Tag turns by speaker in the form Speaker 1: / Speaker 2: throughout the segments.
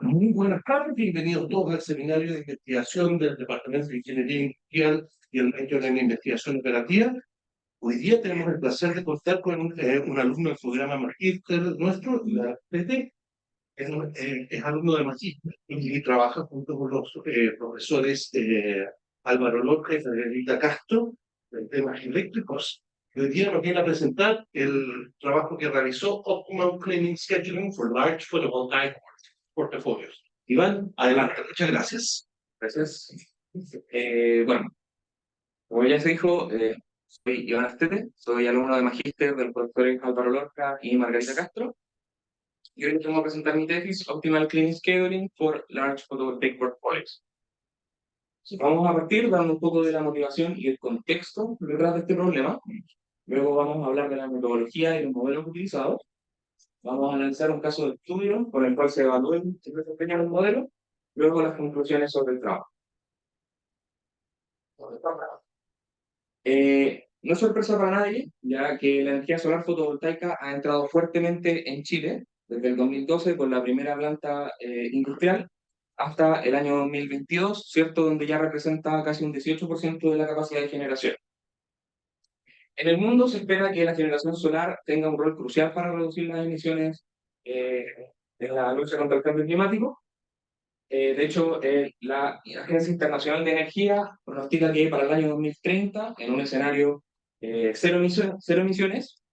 Speaker 1: Muy buenas tardes, bienvenidos todos al seminario de investigación del Departamento de Ingeniería Industrial y el Master en Investigación Operativa. Hoy día tenemos el placer de contar con un alumno del programa Magíster nuestro, la PT, es alumno de Magíster y trabaja junto con los profesores Álvaro Lorca y Federica Castro de temas eléctricos. Y hoy día nos viene a presentar el trabajo que realizó Optimum Cleaning Scheduling for Large Photovoltaic Portafolios. Iván, adelante, muchas gracias.
Speaker 2: Gracias. Bueno, como ya se dijo, soy Iván Astete, soy alumno de Magíster del profesor Álvaro Lorca y Margarita Castro. Y hoy les vengo a presentar mi tesis, Optimal Cleaning Scheduling for Large Photovoltaic Portfolios. Vamos a partir dando un poco de la motivación y el contexto detrás de este problema. Luego vamos a hablar de la metodología y los modelos utilizados. Vamos a analizar un caso de estudio con el cual se evalúen y desempeñan los modelos. Luego las conclusiones sobre el trabajo. No es sorpresa para nadie, ya que la energía solar fotovoltaica ha entrado fuertemente en Chile desde el 2012 con la primera planta industrial hasta el año 2022, ¿cierto? Donde ya representa casi un 18% de la capacidad de generación. En el mundo se espera que la generación solar tenga un rol crucial para reducir las emisiones eh, en la lucha contra el cambio climático. De hecho, la Agencia Internacional de Energía pronostica que para el año 2030, en un escenario cero emisiones,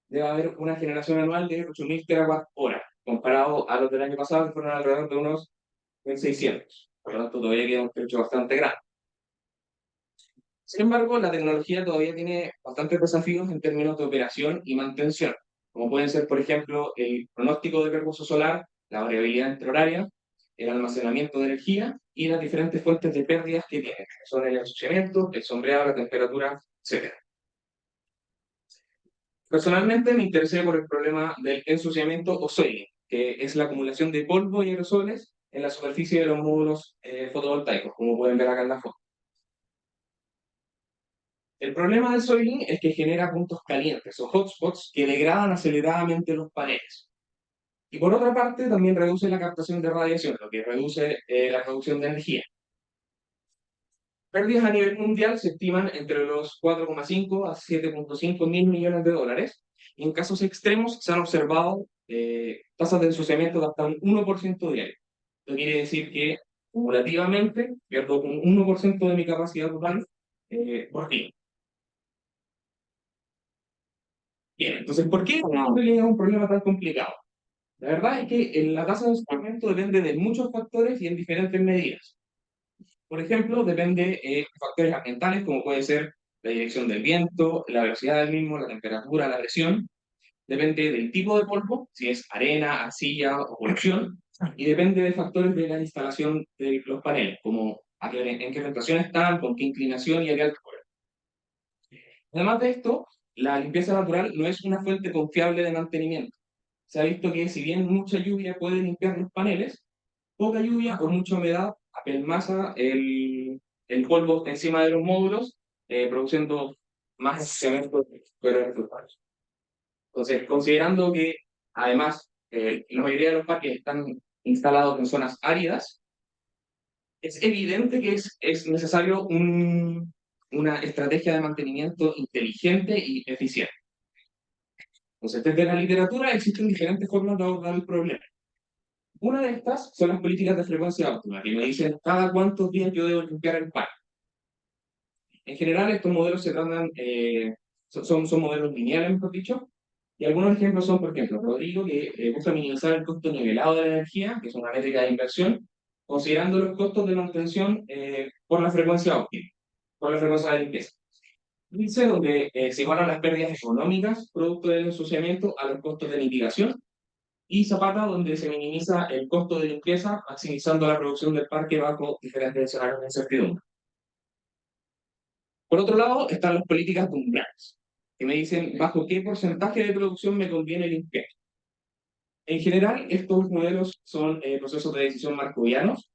Speaker 2: debe haber una generación anual de 8.000 terawatt-hora, comparado a los del año pasado, que fueron alrededor de unos 1.600. Por lo tanto, todavía queda un trecho bastante grande. Sin embargo, la tecnología todavía tiene bastantes desafíos en términos de operación y mantención, como pueden ser, por ejemplo, el pronóstico del recurso solar, la variabilidad interhoraria, el almacenamiento de energía y las diferentes fuentes de pérdidas que tiene, que son el ensuciamiento, el sombreado, la temperatura, etc. Personalmente me interesé por el problema del ensuciamiento o soiling, que es la acumulación de polvo y aerosoles en la superficie de los módulos fotovoltaicos, como pueden ver acá en la foto. El problema del soiling es que genera puntos calientes o hotspots que degradan aceleradamente los paneles. Y por otra parte, también reduce la captación de radiación, lo que reduce la producción de energía. Pérdidas a nivel mundial se estiman entre los 4,5 a 7,5 mil millones de dólares. Y en casos extremos se han observado tasas de ensuciamiento de hasta un 1% diario. Esto quiere decir que, cumulativamente, pierdo un 1% de mi capacidad total por día. Bien, entonces, ¿por qué es un problema tan complicado? La verdad es que la tasa de ensuciamiento depende de muchos factores y en diferentes medidas. Por ejemplo, depende de factores ambientales, como puede ser la dirección del viento, la velocidad del mismo, la temperatura, la presión. Depende del tipo de polvo, si es arena, arcilla o polución. Y depende de factores de la instalación de los paneles, como en qué orientación están, con qué inclinación y a qué altura. Además de esto, la limpieza natural no es una fuente confiable de mantenimiento. Se ha visto que si bien mucha lluvia puede limpiar los paneles, poca lluvia o mucha humedad apelmaza el polvo encima de los módulos, produciendo más cemento fuera de los parques. Entonces, considerando que además la mayoría de los parques están instalados en zonas áridas, es evidente que es necesario una estrategia de mantenimiento inteligente y eficiente. Entonces, desde la literatura existen diferentes formas de abordar el problema. Una de estas son las políticas de frecuencia óptima, que me dicen cada cuántos días yo debo limpiar el parque. En general, estos modelos se tratan, son modelos lineales, mejor dicho, y algunos ejemplos son, por ejemplo, Rodrigo, que busca minimizar el costo nivelado de la energía, que es una métrica de inversión, considerando los costos de mantención por la frecuencia óptima, por la frecuencia de limpieza. Dice donde se igualan las pérdidas económicas producto del ensuciamiento a los costos de mitigación, y Zapata, donde se minimiza el costo de limpieza, maximizando la producción del parque bajo diferentes escenarios de incertidumbre. Por otro lado, están las políticas de umbrales, que me dicen bajo qué porcentaje de producción me conviene limpiar. En general, estos modelos son procesos de decisión markovianos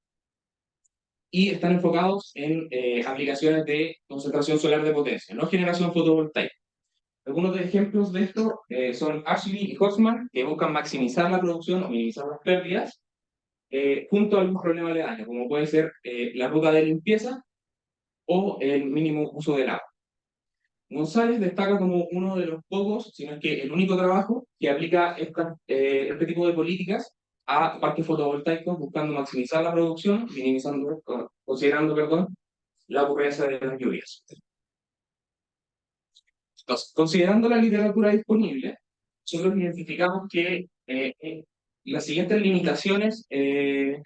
Speaker 2: y están enfocados en aplicaciones de concentración solar de potencia, no generación fotovoltaica. Algunos de ejemplos de esto son Ashley y Horstman, que buscan maximizar la producción o minimizar las pérdidas, junto a algún problema aledaño, como puede ser la ruta de limpieza o el mínimo uso del agua. González destaca como uno de los pocos, si no es que el único trabajo que aplica este tipo de políticas a parques fotovoltaicos, buscando maximizar la producción, minimizando, considerando, perdón, la ocurrencia de las lluvias. Entonces, considerando la literatura disponible, nosotros identificamos que las siguientes limitaciones en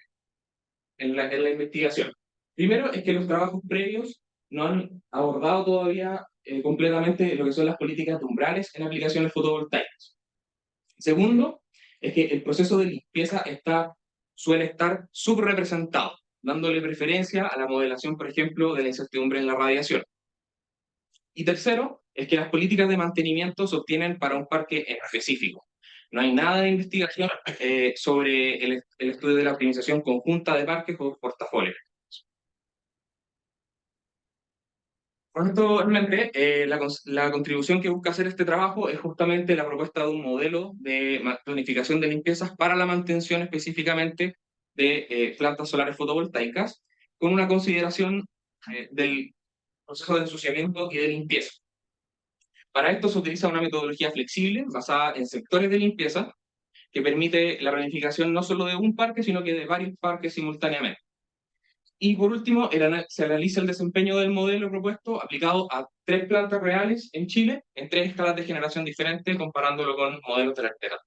Speaker 2: la investigación. Primero es que los trabajos previos no han abordado todavía completamente lo que son las políticas de umbrales en aplicaciones fotovoltaicas. Segundo, es que el proceso de limpieza suele estar subrepresentado, dándole preferencia a la modelación, por ejemplo, de la incertidumbre en la radiación. Y tercero, es que las políticas de mantenimiento se obtienen para un parque en específico. No hay nada de investigación sobre el estudio de la optimización conjunta de parques o portafolios. Con esto en mente, la contribución que busca hacer este trabajo es justamente la propuesta de un modelo de planificación de limpiezas para la mantención específicamente de plantas solares fotovoltaicas, con una consideración del proceso de ensuciamiento y de limpieza. Para esto se utiliza una metodología flexible basada en sectores de limpieza que permite la planificación no solo de un parque, sino que de varios parques simultáneamente. Y por último, se analiza el desempeño del modelo propuesto aplicado a 3 plantas reales en Chile, en 3 escalas de generación diferentes, comparándolo con modelos de la entera.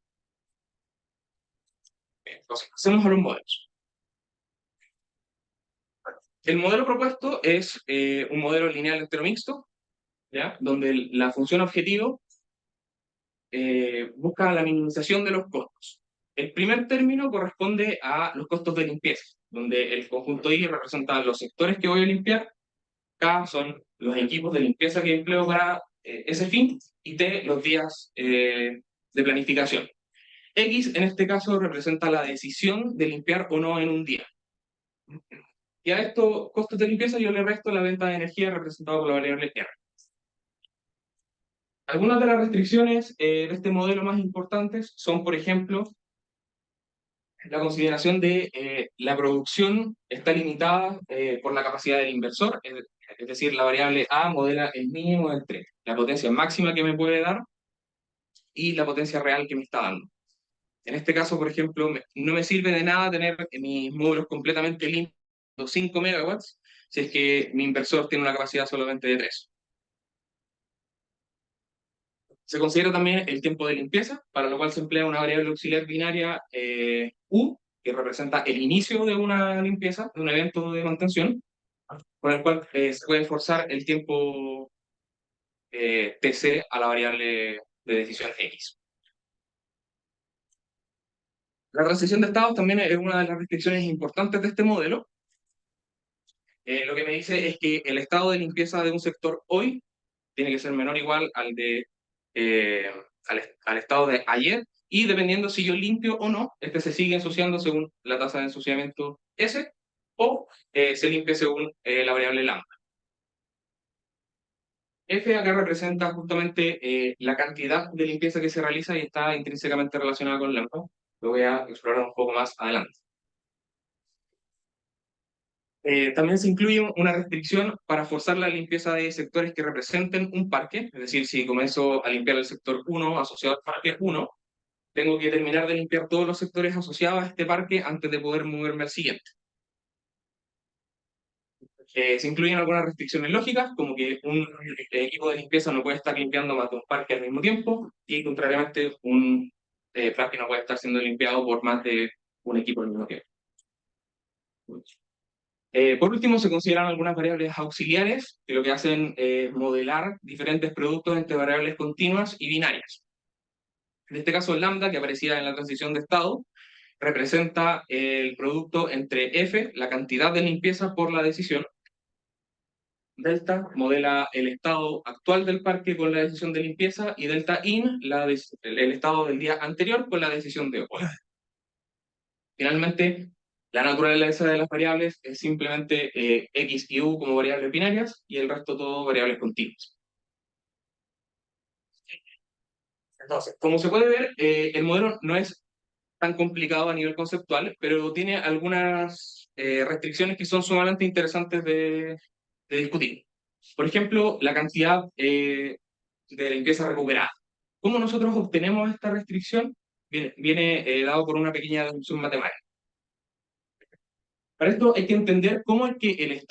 Speaker 2: Entonces, pasemos a los modelos. El modelo propuesto es un modelo lineal entero mixto, ¿ya? Donde la función objetivo busca la minimización de los costos. El primer término corresponde a los costos de limpieza, donde el conjunto I representa los sectores que voy a limpiar, K son los equipos de limpieza que empleo para ese fin, y T los días de planificación. X en este caso representa la decisión de limpiar o no en un día. Y a estos costos de limpieza yo le resto la venta de energía representada por la variable R. Algunas de las restricciones de este modelo más importantes son, por ejemplo, la consideración de la producción está limitada por la capacidad del inversor, es decir, la variable A modela el mínimo entre la potencia máxima que me puede dar y la potencia real que me está dando. En este caso, por ejemplo, no me sirve de nada tener mis módulos completamente limpios, 5 megawatts, si es que mi inversor tiene una capacidad solamente de 3. Se considera también el tiempo de limpieza, para lo cual se emplea una variable auxiliar binaria U, que representa el inicio de una limpieza, de un evento de mantención, con el cual se puede forzar el tiempo TC a la variable de decisión X. La transición de estados también es una de las restricciones importantes de este modelo. Lo que me dice es que el estado de limpieza de un sector hoy tiene que ser menor o igual eh, al estado de ayer, y dependiendo si yo limpio o no, este se sigue ensuciando según la tasa de ensuciamiento S, o se limpia según la variable lambda. F acá representa justamente la cantidad de limpieza que se realiza y está intrínsecamente relacionada con lambda. Lo voy a explorar un poco más adelante. También se incluye una restricción para forzar la limpieza de sectores que representen un parque, es decir, si comienzo a limpiar el sector 1 asociado al parque 1, tengo que terminar de limpiar todos los sectores asociados a este parque antes de poder moverme al siguiente. Se incluyen algunas restricciones lógicas, como que un equipo de limpieza no puede estar limpiando más de un parque al mismo tiempo, y contrariamente un parque no puede estar siendo limpiado por más de un equipo al mismo tiempo. Por último, se consideran algunas variables auxiliares que lo que hacen es modelar diferentes productos entre variables continuas y binarias. En este caso, el lambda, que aparecía en la transición de estado, representa el producto entre F, la cantidad de limpieza por la decisión. Delta modela el estado actual del parque con la decisión de limpieza, y delta in, el estado del día anterior con la decisión de hoy. Finalmente, la naturaleza de las variables es simplemente X y U como variables binarias, y el resto todo variables continuas. Entonces, como se puede ver, el modelo no es tan complicado a nivel conceptual, pero tiene algunas restricciones que son sumamente interesantes de discutir. Por ejemplo, la cantidad de limpieza recuperada. ¿Cómo nosotros obtenemos esta restricción? Viene dado por una pequeña deducción matemática. Para esto hay que entender cómo es, que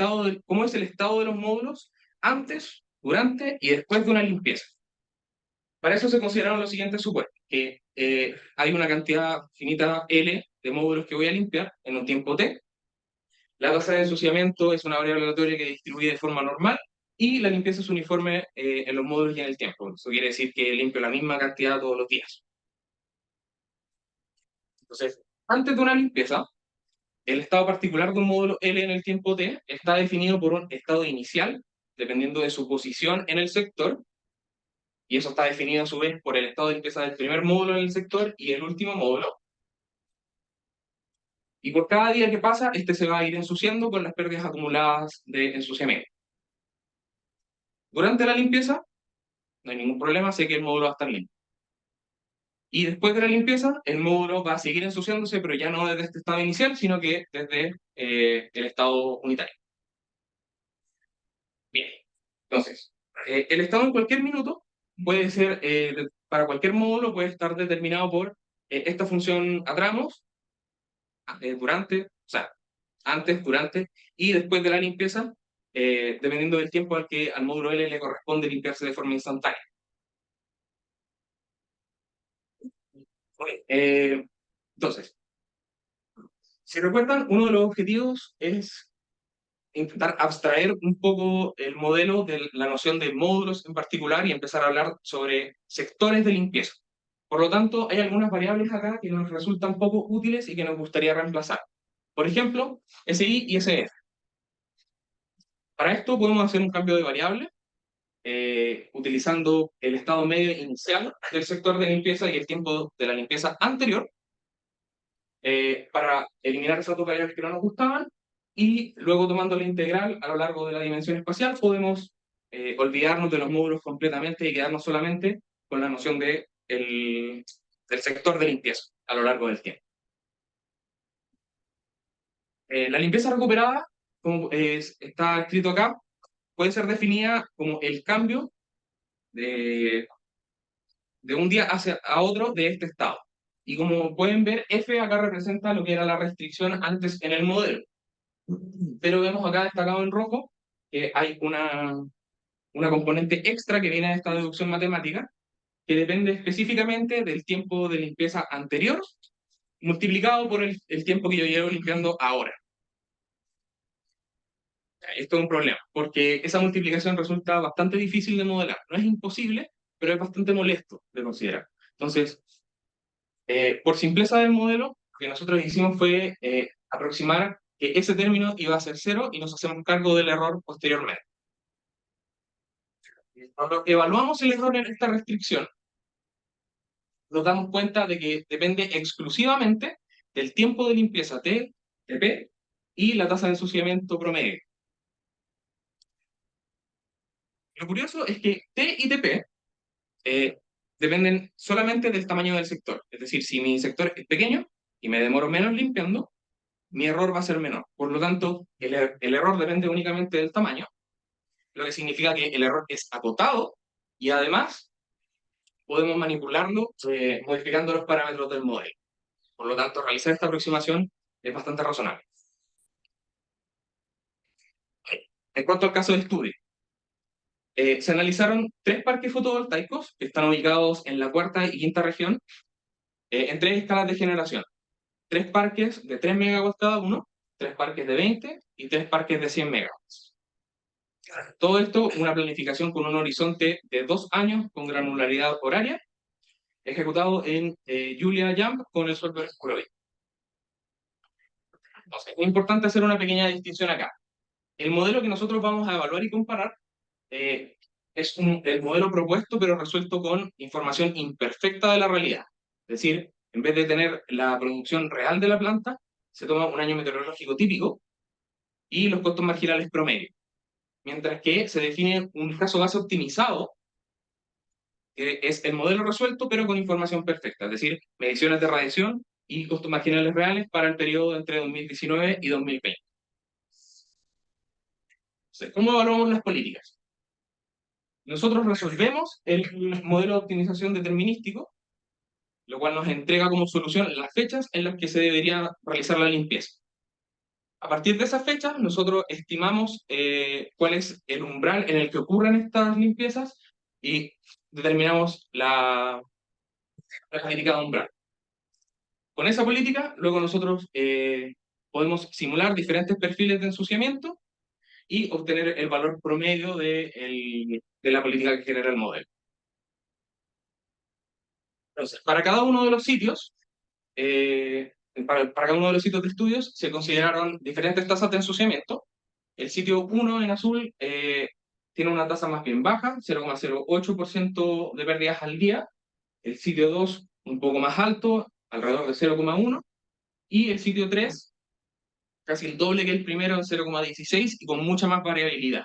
Speaker 2: cómo es el estado de los módulos antes, durante y después de una limpieza. Para eso se consideraron los siguientes supuestos, que hay una cantidad finita L de módulos que voy a limpiar en un tiempo T, la tasa de ensuciamiento es una variable aleatoria que distribuye de forma normal, y la limpieza es uniforme en los módulos y en el tiempo. Eso quiere decir que limpio la misma cantidad todos los días. Entonces, antes de una limpieza, el estado particular de un módulo L en el tiempo T está definido por un estado inicial, dependiendo de su posición en el sector, y eso está definido a su vez por el estado de limpieza del primer módulo en el sector y el último módulo. Y por cada día que pasa, este se va a ir ensuciando con las pérdidas acumuladas de ensuciamiento. Durante la limpieza, no hay ningún problema, sé que el módulo va a estar limpio. Y después de la limpieza, el módulo va a seguir ensuciándose, pero ya no desde este estado inicial, sino que desde el estado unitario. Bien, entonces, el estado en cualquier minuto puede ser, para cualquier módulo, puede estar determinado por esta función a tramos, durante, o sea, antes, durante y después de la limpieza, dependiendo del tiempo al módulo L le corresponde limpiarse de forma instantánea. Entonces, si recuerdan, uno de los objetivos es intentar abstraer un poco el modelo de la noción de módulos en particular y empezar a hablar sobre sectores de limpieza. Por lo tanto, hay algunas variables acá que nos resultan poco útiles y que nos gustaría reemplazar. Por ejemplo, SI y SF. Para esto podemos hacer un cambio de variable utilizando el estado medio inicial del sector de limpieza y el tiempo de la limpieza anterior para eliminar esas dos variables que no nos gustaban, y luego tomando la integral a lo largo de la dimensión espacial podemos olvidarnos de los módulos completamente y quedarnos solamente con la noción del sector de limpieza a lo largo del tiempo. La limpieza recuperada, como está escrito acá, puede ser definida como el cambio de un día a otro de este estado. Y como pueden ver, F acá representa lo que era la restricción antes en el modelo. Pero vemos acá destacado en rojo que hay una componente extra que viene de esta deducción matemática, que depende específicamente del tiempo de limpieza anterior, multiplicado por el tiempo que yo llevo limpiando ahora. Esto es un problema, porque esa multiplicación resulta bastante difícil de modelar. No es imposible, pero es bastante molesto de considerar. Entonces, por simpleza del modelo, lo que nosotros hicimos fue aproximar que ese término iba a ser cero y nos hacemos cargo del error posteriormente. Cuando evaluamos el error en esta restricción, nos damos cuenta de que depende exclusivamente del tiempo de limpieza T, TP, y la tasa de ensuciamiento promedio. Lo curioso es que T y TP dependen solamente del tamaño del sector. Es decir, si mi sector es pequeño y me demoro menos limpiando, mi error va a ser menor. Por lo tanto, el error depende únicamente del tamaño, lo que significa que el error es acotado y además podemos manipularlo modificando los parámetros del modelo. Por lo tanto, realizar esta aproximación es bastante razonable. En cuanto al caso de estudio, se analizaron 3 parques fotovoltaicos que están ubicados en la cuarta y quinta región en 3 escalas de generación. 3 parques de 3 megawatts cada uno, 3 parques de 20 y 3 parques de 100 megawatts. Todo esto, una planificación con un horizonte de 2 años con granularidad horaria, ejecutado en Julia Jump con el software Kurobi. Entonces, es importante hacer una pequeña distinción acá. El modelo que nosotros vamos a evaluar y comparar es el modelo propuesto, pero resuelto con información imperfecta de la realidad. Es decir, en vez de tener la producción real de la planta, se toma un año meteorológico típico y los costos marginales promedio. Mientras que se define un caso base optimizado que es el modelo resuelto, pero con información perfecta, es decir, mediciones de radiación y costos marginales reales para el periodo entre 2019 y 2020. Entonces, ¿cómo evaluamos las políticas? Nosotros resolvemos el modelo de optimización determinístico, lo cual nos entrega como solución las fechas en las que se debería realizar la limpieza. A partir de esas fechas, nosotros estimamos cuál es el umbral en el que ocurren estas limpiezas y determinamos la política de umbral. Con esa política, luego nosotros podemos simular diferentes perfiles de ensuciamiento y obtener el valor promedio de la política que genera el modelo. Entonces, para cada uno de los sitios, para cada uno de los sitios de estudios, se consideraron diferentes tasas de ensuciamiento. El sitio 1 en azul tiene una tasa más bien baja, 0,08% de pérdidas al día. El sitio 2 un poco más alto, alrededor de 0,1. Y el sitio 3 casi el doble que el primero en 0,16 y con mucha más variabilidad.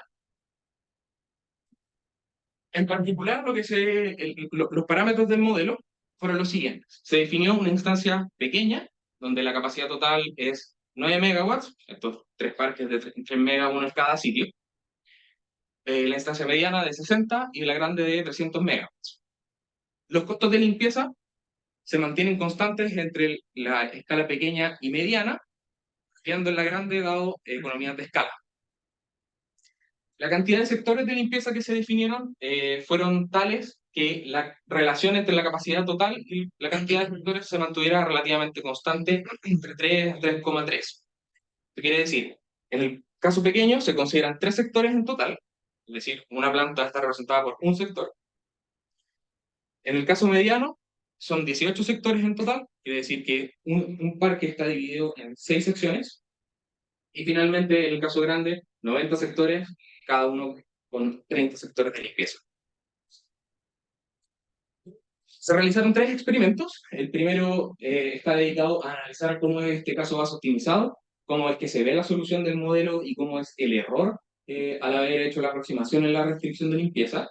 Speaker 2: En particular, los parámetros del modelo fueron los siguientes. Se definió una instancia pequeña, donde la capacidad total es 9 megawatts, estos tres parques de 3 megawatts uno en cada sitio. La instancia mediana de 60 y la grande de 300 megawatts. Los costos de limpieza se mantienen constantes entre la escala pequeña y mediana, variando en la grande dado economías de escala. La cantidad de sectores de limpieza que se definieron fueron tales que la relación entre la capacidad total y la cantidad de sectores se mantuviera relativamente constante entre 3 y 3,3. ¿Qué quiere decir? En el caso pequeño se consideran 3 sectores en total, es decir, una planta está representada por un sector. En el caso mediano son 18 sectores en total, quiere decir que un parque está dividido en 6 secciones. Y finalmente, en el caso grande, 90 sectores, cada uno con 30 sectores de limpieza. Se realizaron 3 experimentos. El primero está dedicado a analizar cómo es este caso base optimizado, cómo es que se ve la solución del modelo y cómo es el error al haber hecho la aproximación en la restricción de limpieza.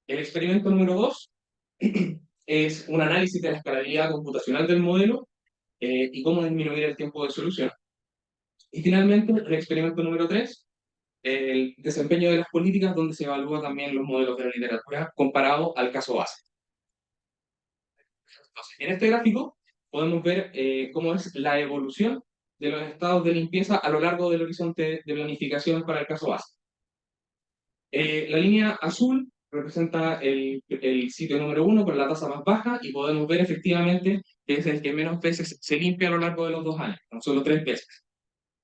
Speaker 2: El experimento número 2 es un análisis de la escalabilidad computacional del modelo y cómo disminuir el tiempo de solución. Y finalmente, el experimento número 3, el desempeño de las políticas, donde se evalúa también los modelos de la literatura comparado al caso base. Entonces, en este gráfico podemos ver cómo es la evolución de los estados de limpieza a lo largo del horizonte de planificación para el caso base. La línea azul representa el sitio número 1 con la tasa más baja y podemos ver efectivamente que es el que menos veces se limpia a lo largo de los 2 años, tan solo 3 veces.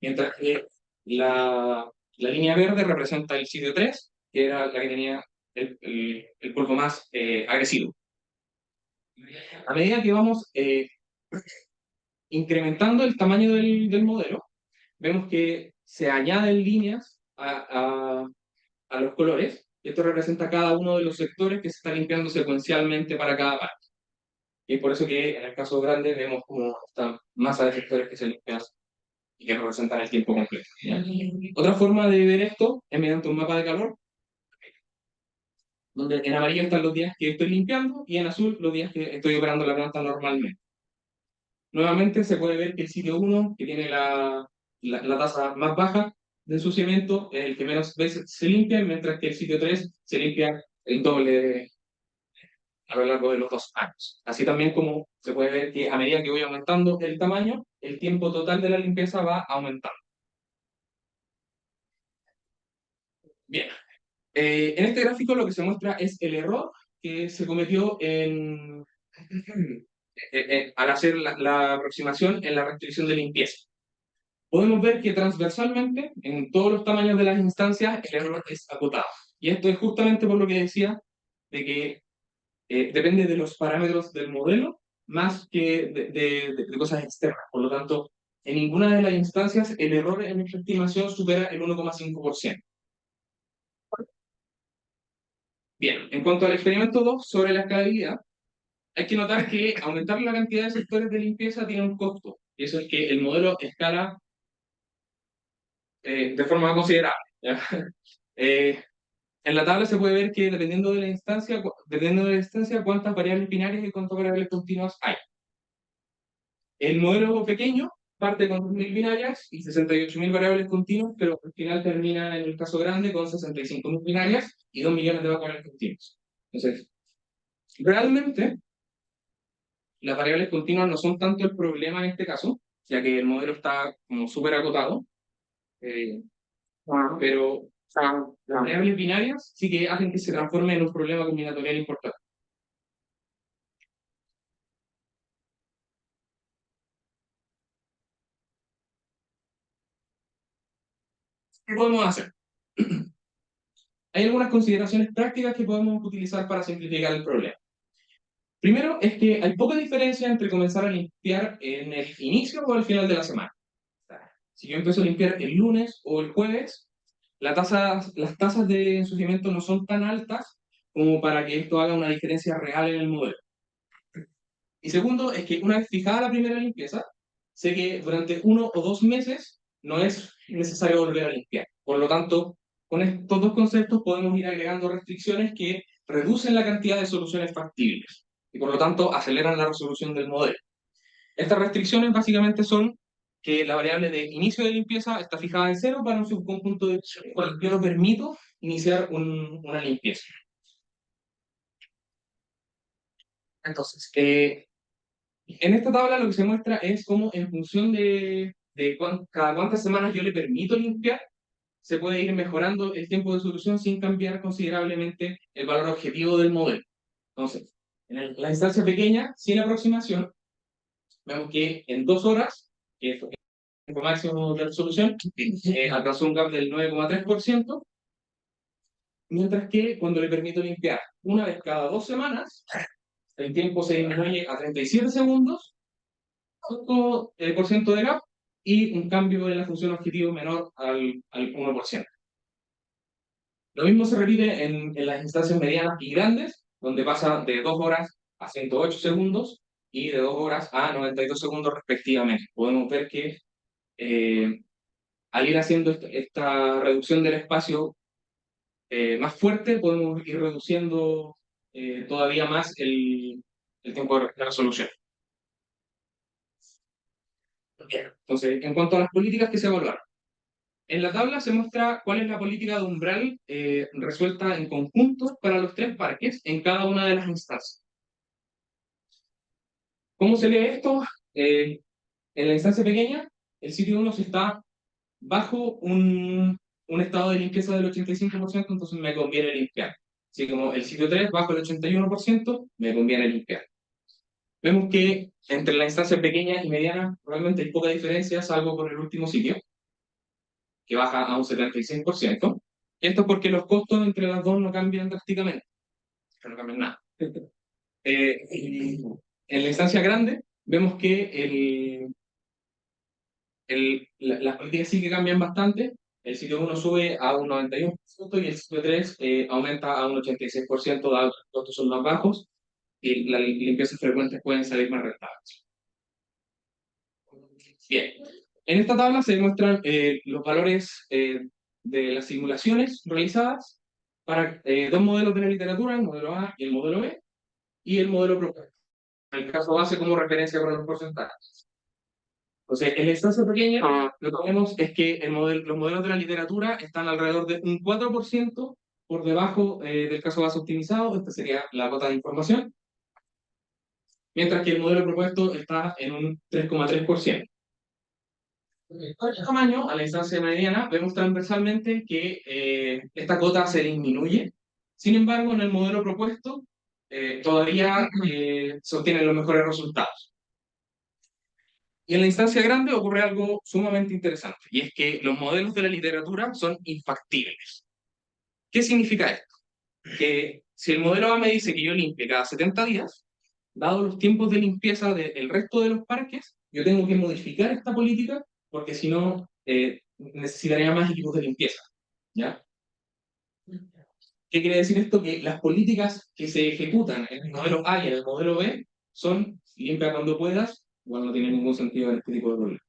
Speaker 2: Mientras que la línea verde representa el sitio 3, que era la que tenía el polvo más agresivo. A medida que vamos incrementando el tamaño del modelo, vemos que se añaden líneas a los colores, y esto representa cada uno de los sectores que se está limpiando secuencialmente para cada parte. Y es por eso que en el caso grande vemos como esta masa de sectores que se limpian y que representan el tiempo completo. ¿Ya? Otra forma de ver esto es mediante un mapa de calor, donde en amarillo están los días que estoy limpiando y en azul los días que estoy operando la planta normalmente. Nuevamente se puede ver que el sitio 1, que tiene la tasa más baja de ensuciamiento, es el que menos veces se limpia, mientras que el sitio 3 se limpia el doble a lo largo de los 2 años. Así también como se puede ver que a medida que voy aumentando el tamaño, el tiempo total de la limpieza va aumentando. Bien, en este gráfico lo que se muestra es el error que se cometió al hacer la aproximación en la restricción de limpieza. Podemos ver que transversalmente, en todos los tamaños de las instancias, el error es acotado. Y esto es justamente por lo que decía, de que depende de los parámetros del modelo, más que de cosas externas. Por lo tanto, en ninguna de las instancias el error en nuestra estimación supera el 1,5%. Bien, en cuanto al experimento 2 sobre la escalabilidad, hay que notar que aumentar la cantidad de sectores de limpieza tiene un costo, y eso es que el modelo escala de forma considerable. ¿Ya? En la tabla se puede ver que dependiendo de la instancia, cuántas variables binarias y cuántas variables continuas hay. El modelo pequeño parte con 2.000 binarias y 68.000 variables continuas, pero al final termina en el caso grande con 65.000 binarias y 2 millones de variables continuas. Entonces, realmente, las variables continuas no son tanto el problema en este caso, ya que el modelo está como súper acotado, eh, pero las variables binarias sí que hacen que se transforme en un problema combinatorial importante. ¿Qué podemos hacer? Hay algunas consideraciones prácticas que podemos utilizar para simplificar el problema. Primero es que hay poca diferencia entre comenzar a limpiar en el inicio o al final de la semana. Si yo empiezo a limpiar el lunes o el jueves, las tasas de ensuciamiento no son tan altas como para que esto haga una diferencia real en el modelo. Y segundo es que una vez fijada la primera limpieza, sé que durante 1 o 2 meses no es necesario volver a limpiar. Por lo tanto, con estos dos conceptos podemos ir agregando restricciones que reducen la cantidad de soluciones factibles y por lo tanto aceleran la resolución del modelo. Estas restricciones básicamente son que la variable de inicio de limpieza está fijada en 0 para un subconjunto de cual yo no permito iniciar una limpieza. Entonces, en esta tabla lo que se muestra es cómo en función de cada cuántas semanas yo le permito limpiar, se puede ir mejorando el tiempo de solución sin cambiar considerablemente el valor objetivo del modelo. Entonces, en la instancia pequeña, sin aproximación, vemos que en 2 horas, que es el tiempo máximo de resolución, alcanzó un gap del 9,3%, mientras que cuando le permito limpiar una vez cada 2 semanas, el tiempo se disminuye a 37 segundos, 5% de gap y un cambio en la función objetivo menor al 1%. Lo mismo se repite en las instancias medianas y grandes, donde pasa de 2 horas a 108 segundos y de 2 horas a 92 segundos respectivamente. Podemos ver que al ir haciendo esta reducción del espacio más fuerte, podemos ir reduciendo todavía más el tiempo de resolución. Entonces, en cuanto a las políticas que se evaluaron, en la tabla se muestra cuál es la política de umbral resuelta en conjunto para los 3 parques en cada una de las instancias. ¿Cómo se lee esto? En la instancia pequeña, el sitio 1 está bajo un estado de limpieza del 85%, entonces me conviene limpiar. Así como el sitio 3 bajo el 81%, me conviene limpiar. Vemos que entre la instancia pequeña y mediana realmente hay poca diferencia, salvo por el último sitio, que baja a un 76%. Y esto es porque los costos entre las dos no cambian drásticamente, no cambian nada. Y en la instancia grande, vemos que las políticas sí que cambian bastante. El sitio 1 sube a un 91% y el sitio 3 aumenta a un 86%, dado que los costos son más bajos y las limpiezas frecuentes pueden salir más rentables. Bien, en esta tabla se muestran los valores de las simulaciones realizadas para 2 modelos de la literatura, el modelo A y el modelo B, y el modelo propuesto. En el caso base como referencia para los porcentajes. Entonces, en la instancia pequeña, lo que vemos es que los modelos de la literatura están alrededor de un 4% por debajo del caso base optimizado, esta sería la cota de información, mientras que el modelo propuesto está en un 3,3%. Por el tamaño, a la instancia mediana, vemos transversalmente que esta cota se disminuye. Sin embargo, en el modelo propuesto, todavía se obtienen los mejores resultados. Y en la instancia grande ocurre algo sumamente interesante, y es que los modelos de la literatura son infactibles. ¿Qué significa esto? Que si el modelo A me dice que yo limpie cada 70 días, dado los tiempos de limpieza del resto de los parques, yo tengo que modificar esta política porque si no, necesitaría más equipos de limpieza. ¿Ya? ¿Qué quiere decir esto? Que las políticas que se ejecutan en el modelo A y en el modelo B son limpia cuando puedas, igual no tiene ningún sentido en este tipo de problemas.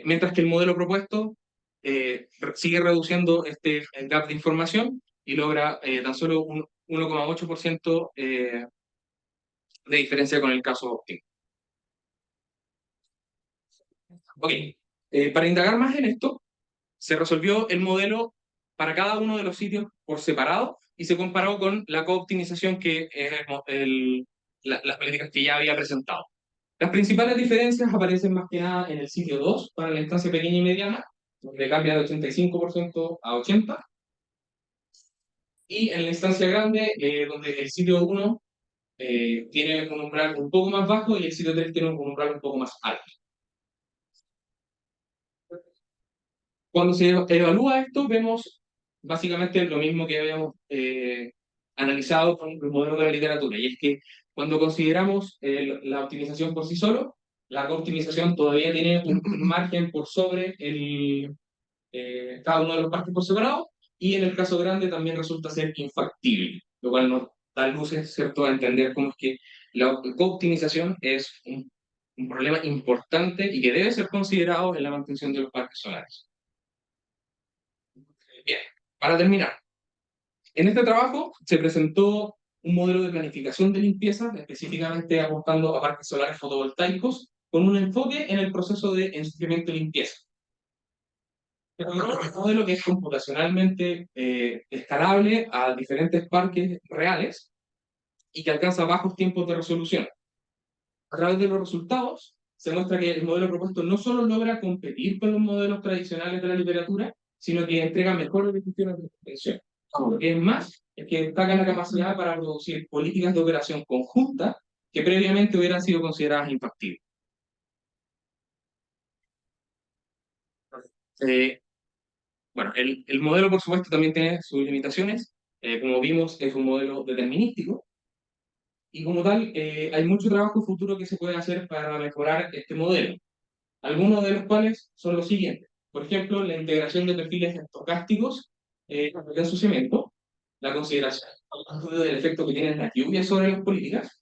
Speaker 2: Mientras que el modelo propuesto sigue reduciendo este gap de información y logra tan solo un 1,8% de diferencia con el caso óptimo. Ok, para indagar más en esto, se resolvió el modelo para cada uno de los sitios por separado y se comparó con la cooptimización que es las políticas que ya había presentado. Las principales diferencias aparecen más que nada en el sitio 2 para la instancia pequeña y mediana, donde cambia de 85% a 80%, y en la instancia grande, donde el sitio 1 tiene un umbral un poco más bajo y el sitio 3 tiene un umbral un poco más alto. Cuando se evalúa esto, vemos básicamente lo mismo que habíamos analizado con el modelo de la literatura, y es que cuando consideramos la optimización por sí solo, la optimización todavía tiene un margen por sobre cada uno de los partes por separado, y en el caso grande también resulta ser infactible, lo cual nos da luces, ¿cierto?, a entender cómo es que la optimización es un problema importante y que debe ser considerado en la mantención de los parques solares. Bien, para terminar, en este trabajo se presentó un modelo de planificación de limpieza, específicamente apuntando a parques solares fotovoltaicos, con un enfoque en el proceso de ensuciamiento y limpieza. Es un modelo que es computacionalmente escalable a diferentes parques reales y que alcanza bajos tiempos de resolución. A través de los resultados, se muestra que el modelo propuesto no solo logra competir con los modelos tradicionales de la literatura, sino que entrega mejores decisiones de extensión. Lo que es más, es que destaca la capacidad para producir políticas de operación conjunta que previamente hubieran sido consideradas infactibles. Eh, bueno, el modelo, por supuesto, también tiene sus limitaciones. Como vimos, es un modelo determinístico, y como tal, hay mucho trabajo futuro que se puede hacer para mejorar este modelo, algunos de los cuales son los siguientes. Por ejemplo, la integración de perfiles estocásticos de ensuciamiento, la consideración del efecto que tienen las lluvias sobre las políticas,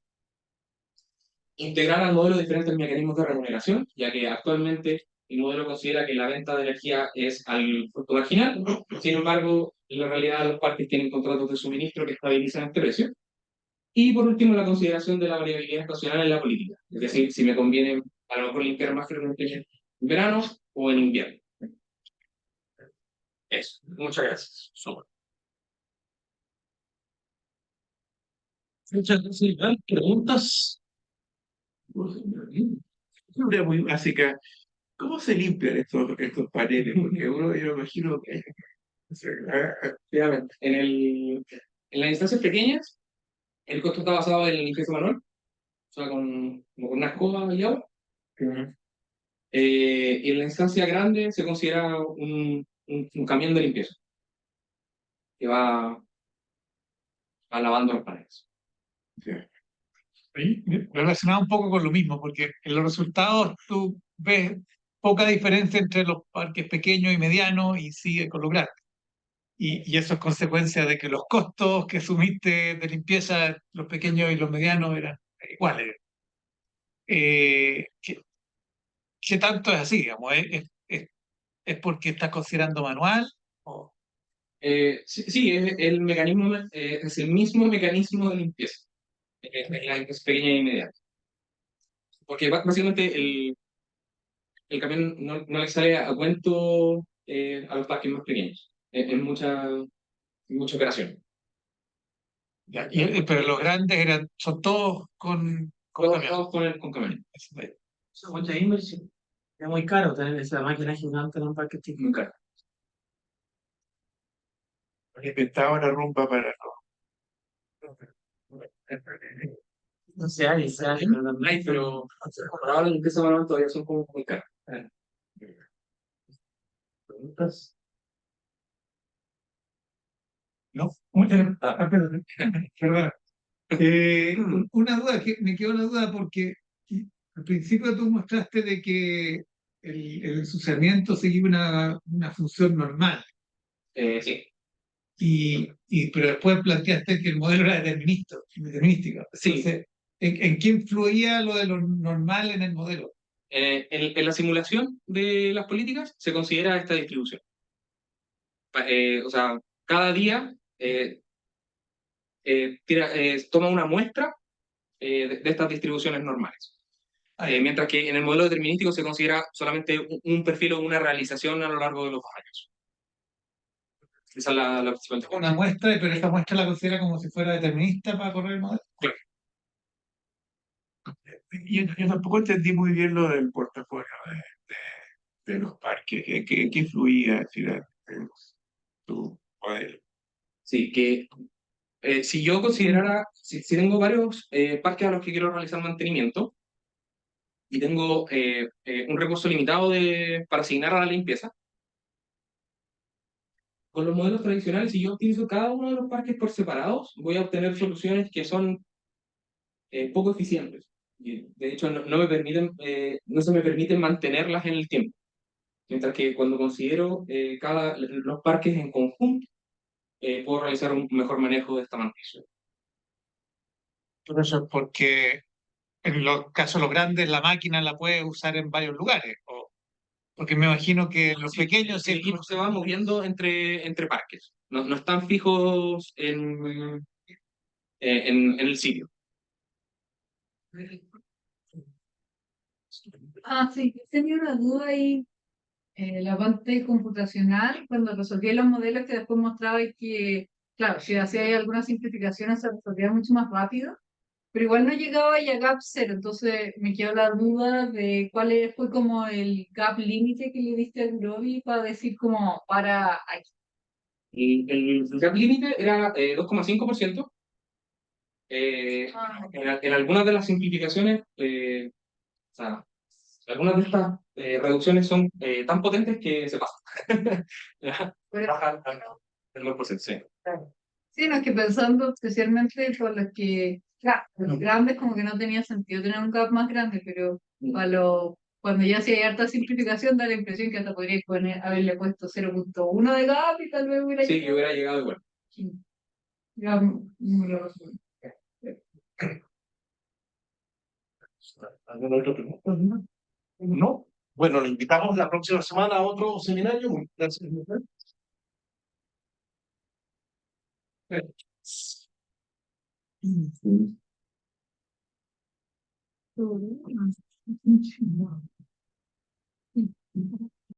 Speaker 2: integrar al modelo diferentes mecanismos de remuneración, ya que actualmente el modelo considera que la venta de energía es al costo marginal, sin embargo, en la realidad los parques tienen contratos de suministro que estabilizan este precio. Y por último, la consideración de la variabilidad estacional en la política, es decir, si me conviene a lo mejor limpiar más frecuentemente en verano o en invierno. Eso, muchas gracias.
Speaker 1: Muchas gracias. ¿Hay preguntas? Una muy básica. ¿Cómo se limpian estos paneles? Porque uno, yo imagino que...
Speaker 2: Efectivamente. En las instancias pequeñas, el costo está basado en la limpieza manual, o sea, como con una escoba y agua. Y en la instancia grande se considera un camión de limpieza que va lavando los paneles.
Speaker 3: Sí. Y relacionado un poco con lo mismo, porque en los resultados tú ves poca diferencia entre los parques pequeños y medianos y sigue con los grandes. Y eso es consecuencia de que los costos que asumiste de limpieza, los pequeños y los medianos, eran iguales. ¿Qué, qué tanto es así, digamos? ¿Es porque estás considerando manual? ¿O?
Speaker 2: Sí, es el mecanismo, es el mismo mecanismo de limpieza en la empresa pequeña y mediana. Porque básicamente el camión no le sale a cuento a los parques más pequeños. Es mucha operación.
Speaker 3: Ya, pero los grandes son todos con camión.
Speaker 2: Todos con camión.
Speaker 3: Eso es.
Speaker 4: Es mucha inversión. Es muy caro tener esa máquina gigante en un parque chico.
Speaker 2: Muy caro.
Speaker 1: Inventaba una rumba para...
Speaker 4: No sé, hay, pero también.
Speaker 2: Hay, pero por ahora la limpieza manual todavía son como muy caras.
Speaker 1: ¿Preguntas?
Speaker 3: ¿No? Perdón. Perdón. Una duda, que me quedó una duda porque al principio tú mostraste de que el ensuciamiento seguía una función normal,
Speaker 2: Sí.
Speaker 3: pero después planteaste que el modelo era determinístico.
Speaker 2: Sí.
Speaker 3: Entonces, ¿en qué influía lo de lo normal en el modelo?
Speaker 2: En la simulación de las políticas se considera esta distribución. O sea, cada día toma una muestra de estas distribuciones normales. Mientras que en el modelo determinístico se considera solamente un perfil o una realización a lo largo de los años. Esa es la principal diferencia.
Speaker 3: Una muestra, pero esta muestra la considera como si fuera determinista para correr el modelo.
Speaker 2: Claro.
Speaker 5: Yo tampoco entendí muy bien lo del portafolio de los parques, que influía, es decir, en tu modelo.
Speaker 2: Sí, que si yo considerara, si tengo varios parques a los que quiero realizar mantenimiento y tengo un recurso limitado para asignar a la limpieza, con los modelos tradicionales, si yo utilizo cada uno de los parques por separados, voy a obtener soluciones que son poco eficientes. Y, de hecho, no se me permiten mantenerlas en el tiempo. Mientras que cuando considero los parques en conjunto, puedo realizar un mejor manejo de esta mantención.
Speaker 3: Por eso es porque en los casos los grandes la máquina la puedes usar en varios lugares. Porque me imagino que en los
Speaker 2: Sí,
Speaker 3: pequeños
Speaker 2: el equipo se va moviendo entre parques. No están fijos en el sitio.
Speaker 6: Sí, tenía una duda ahí. La parte computacional, cuando resolvía los modelos que después mostraba y que, claro, si hacía algunas simplificaciones se resolvía mucho más rápido, pero igual no llegaba ya a gap cero, entonces me quedó la duda de fue como el gap límite que le diste al Groby para decir como para aquí.
Speaker 2: El gap límite era 2,5%. En algunas de las simplificaciones, o sea, algunas de estas reducciones son tan potentes que se pasan. ¿Ya? Bajan el 2%, sí.
Speaker 6: Sí, no, es que pensando especialmente por los que, claro, los grandes como que no tenía sentido tener un gap más grande, pero cuando ya se hay harta simplificación da la impresión que hasta podría haberle puesto 0,1 de gap y tal vez hubiera
Speaker 2: Sí, yo hubiera llegado igual.
Speaker 6: Ya, lo resuelvo.
Speaker 1: ¿Alguna otra pregunta? ¿No? Bueno, le invitamos la próxima semana a otro seminario. Muchas gracias.
Speaker 6: Todo bien.